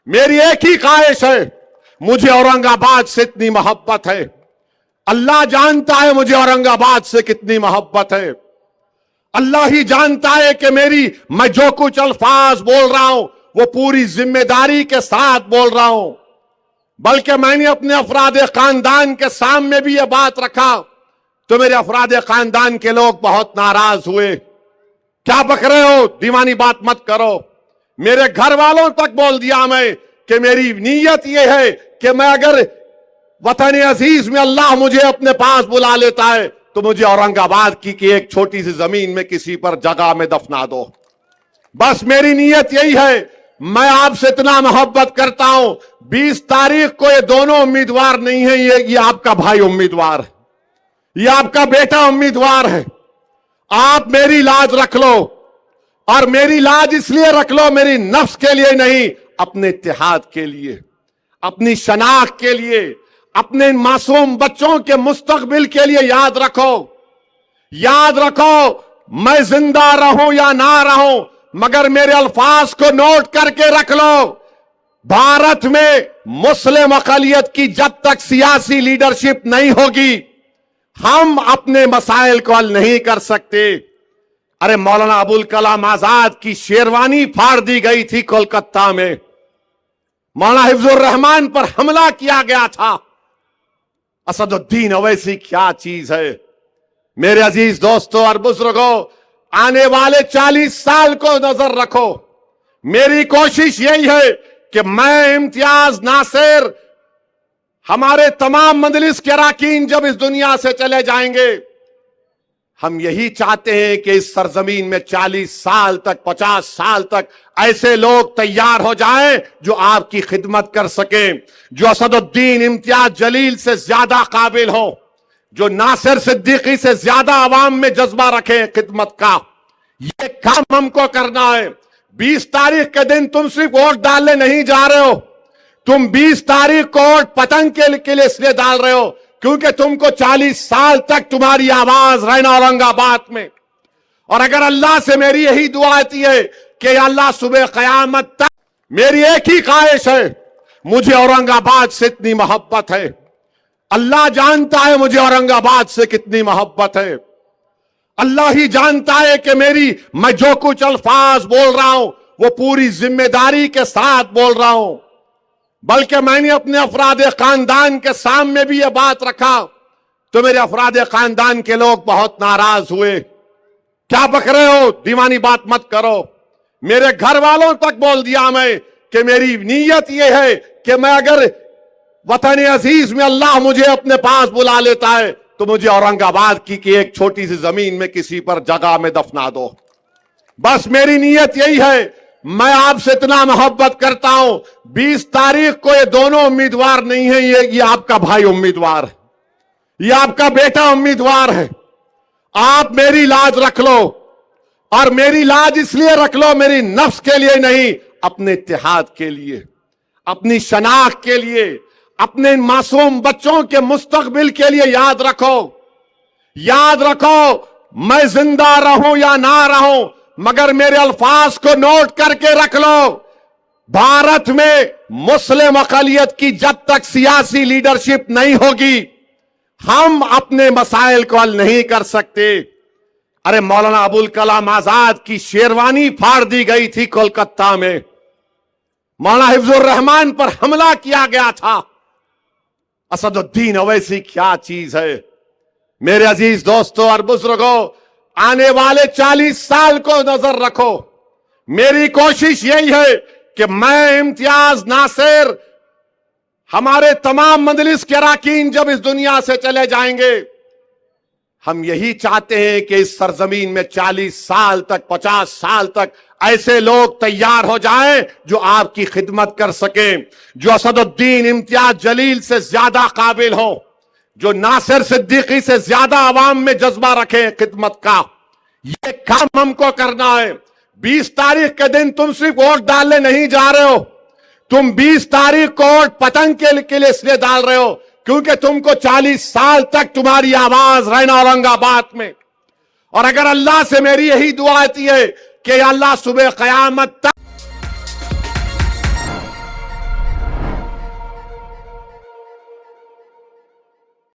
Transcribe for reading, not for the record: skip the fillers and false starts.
میری ایک ہی خواہش ہے، مجھے اورنگ آباد سے اتنی محبت ہے، اللہ جانتا ہے مجھے اورنگ آباد سے کتنی محبت ہے، اللہ ہی جانتا ہے کہ میں جو کچھ الفاظ بول رہا ہوں وہ پوری ذمہ داری کے ساتھ بول رہا ہوں، بلکہ میں نے اپنے افراد خاندان کے سامنے بھی یہ بات رکھا تو میرے افراد خاندان کے لوگ بہت ناراض ہوئے، کیا بک رہے ہو، دیوانی بات مت کرو۔ میرے گھر والوں تک بول دیا میں کہ میری نیت یہ ہے کہ میں اگر وطن عزیز میں اللہ مجھے اپنے پاس بلا لیتا ہے تو مجھے اورنگ آباد کی ایک چھوٹی سی زمین میں کسی پر جگہ میں دفنا دو، بس میری نیت یہی ہے۔ میں آپ سے اتنا محبت کرتا ہوں، 20 تاریخ کو یہ دونوں امیدوار نہیں ہیں، یہ آپ کا بھائی امیدوار ہے، یہ آپ کا بیٹا امیدوار ہے، آپ میری لاج رکھ لو، اور میری لاج اس لیے رکھ لو میری نفس کے لیے نہیں، اپنے اتحاد کے لیے، اپنی شناخت کے لیے، اپنے معصوم بچوں کے مستقبل کے لیے۔ یاد رکھو میں زندہ رہوں یا نہ رہوں مگر میرے الفاظ کو نوٹ کر کے رکھ لو، بھارت میں مسلم اقلیت کی جب تک سیاسی لیڈرشپ نہیں ہوگی ہم اپنے مسائل کو حل نہیں کر سکتے۔ ارے مولانا ابوالکلام آزاد کی شیروانی پھاڑ دی گئی تھی کولکتہ میں، مولانا حفظ الرحمان پر حملہ کیا گیا تھا، اسد الدین اویسی کیا چیز ہے۔ میرے عزیز دوستوں اور بزرگوں، آنے والے 40 سال کو نظر رکھو، میری کوشش یہی ہے کہ میں امتیاز ناصر، ہمارے تمام مجلس کے اراکین جب اس دنیا سے چلے جائیں گے، ہم یہی چاہتے ہیں کہ اس سرزمین میں 40 سال تک 50 سال تک ایسے لوگ تیار ہو جائیں جو آپ کی خدمت کر سکیں، جو اسد الدین امتیاز جلیل سے زیادہ قابل ہو، جو ناصر صدیقی سے زیادہ عوام میں جذبہ رکھیں خدمت کا۔ یہ کام ہم کو کرنا ہے۔ 20 تاریخ کے دن تم صرف ووٹ ڈالنے نہیں جا رہے ہو، تم 20 تاریخ کو ووٹ پتنگ کے لیے اس لیے ڈال رہے ہو کیونکہ تم کو 40 سال تک تمہاری آواز رہنا اورنگ آباد میں۔ اور اگر اللہ سے میری یہی دعا آتی ہے کہ یا اللہ صبح قیامت تک، میری ایک ہی خواہش ہے، مجھے اورنگ آباد سے اتنی محبت ہے، اللہ جانتا ہے مجھے اورنگ آباد سے کتنی محبت ہے، اللہ ہی جانتا ہے کہ میں جو کچھ الفاظ بول رہا ہوں وہ پوری ذمہ داری کے ساتھ بول رہا ہوں، بلکہ میں نے اپنے افراد خاندان کے سامنے بھی یہ بات رکھا تو میرے افراد خاندان کے لوگ بہت ناراض ہوئے، کیا بک رہے ہو، دیوانی بات مت کرو۔ میرے گھر والوں تک بول دیا میں کہ میری نیت یہ ہے کہ میں اگر وطن عزیز میں اللہ مجھے اپنے پاس بلا لیتا ہے تو مجھے اورنگ آباد کی ایک چھوٹی سی زمین میں کسی پر جگہ میں دفنا دو، بس میری نیت یہی ہے۔ میں آپ سے اتنا محبت کرتا ہوں، 20 تاریخ کو یہ دونوں امیدوار نہیں ہیں، یہ آپ کا بھائی امیدوار ہے، یہ آپ کا بیٹا امیدوار ہے، آپ میری لاج رکھ لو، اور میری لاج اس لیے رکھ لو میری نفس کے لیے نہیں، اپنے اتحاد کے لیے، اپنی شناخت کے لیے، اپنے معصوم بچوں کے مستقبل کے لیے۔ یاد رکھو میں زندہ رہوں یا نہ رہوں مگر میرے الفاظ کو نوٹ کر کے رکھ لو، بھارت میں مسلم اقلیت کی جب تک سیاسی لیڈرشپ نہیں ہوگی ہم اپنے مسائل کو حل نہیں کر سکتے۔ ارے مولانا ابوالکلام آزاد کی شیروانی پھاڑ دی گئی تھی کولکتہ میں، مولانا حفظ الرحمان پر حملہ کیا گیا تھا، اسد الدین اویسی کیا چیز ہے۔ میرے عزیز دوستوں اور بزرگوں، آنے والے 40 سال کو نظر رکھو، میری کوشش یہی ہے کہ میں امتیاز ناصر، ہمارے تمام مجلس کے اراکین جب اس دنیا سے چلے جائیں گے، ہم یہی چاہتے ہیں کہ اس سرزمین میں 40 سال تک 50 سال تک ایسے لوگ تیار ہو جائیں جو آپ کی خدمت کر سکیں، جو اسد الدین امتیاز جلیل سے زیادہ قابل ہو، جو ناصر صدیقی سے زیادہ عوام میں جذبہ رکھیں خدمت کا۔ یہ کام ہم کو کرنا ہے۔ 20 تاریخ کے دن تم صرف ووٹ ڈالنے نہیں جا رہے ہو، تم 20 تاریخ کو ووٹ پتنگ کے لیے اس لیے ڈال رہے ہو کیونکہ تم کو 40 سال تک تمہاری آواز رہنا اورنگ آباد میں۔ اور اگر اللہ سے میری یہی دعا آتی ہے کہ یا اللہ صبح قیامت تک